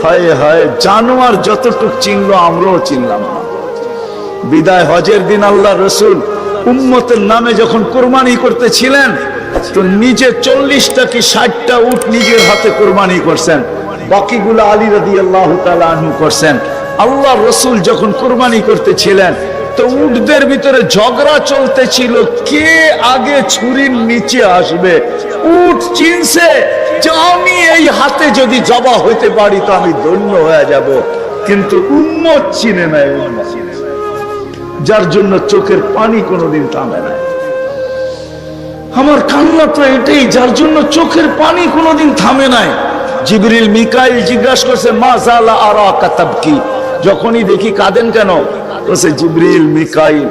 হায় হায়, জানোয়ার যতটুক চিনলো আমরাও চিনলাম না। বিদায় হজের দিন আল্লাহ রসুল উম্মতের নামে যখন কোরবানি করতেছিলেন, তো নিজে 40টা কি 60টা উট নিজের হাতে কোরবানি করছেন, বাকিগুলো আলী রাদিয়াল্লাহু তাআলা আনহু করছেন। আল্লাহ রসুল যখন কোরবানি করতেছিলেন, তো উটদের ভিতরে ঝগড়া চলতেছিল, কে আগে ছুরির নিচে আসবে। উট চিনছে যে আমি এই হাতে যদি জবা হইতে পারি তো আমি ধন্য হয়ে যাব, কিন্তু উম্মত চিনে নাই, যার জন্য চোখের পানি কোনোদিন থামে নাই। আমার কান্না তো এটাই, যার জন্য চোখের পানি কোনোদিন থামে নাই। জিবরিল মিকাইল জিজ্ঞাসা করছে, মা জালা আরাকা তাবকি, যখনই দেখি কাঁদেন কেন? বলছে জিবরিল মিকাইল,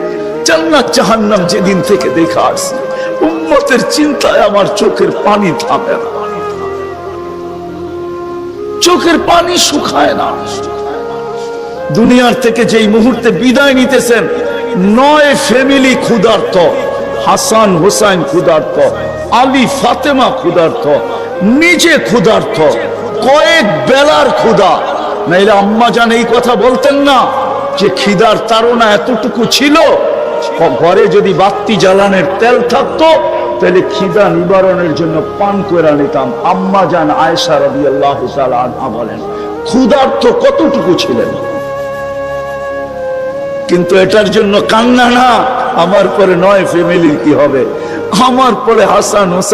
জান্নাত জাহান্নাম যেদিন থেকে দেখা আসছে, উম্মতের চিন্তায় আমার চোখের পানি থামে না, চোখের পানি শুকায় না। দুনিয়ার থেকে যেই মুহূর্তে বিদায় নিতেছেন, 9 ফ্যামিলি ক্ষুধার্ত, হাসান হোসাইন ক্ষুধার্ত, আলী ফাতেমা ক্ষুধার্ত, নিজে ক্ষুধার্ত, কয়েক বেলার ক্ষুধা। নাইলে আম্মা জান এই কথা বলতেন না যে খিদার তাড়না এতটুকু ছিল, ঘরে যদি বাতি জ্বালানোর তেল থাকতো তাহলে খিদা নিবারণের জন্য পান করে নিতাম। আম্মা জান আয়েশা রাদিয়াল্লাহু তাআলা আনহা বলেন, ক্ষুধার্ত কতটুকু ছিলেন। কিন্তু এটার জন্য কান্না না, আমার পরে 9 ফ্যামিলির কি হবে, আমার পরে হাসান হোসেন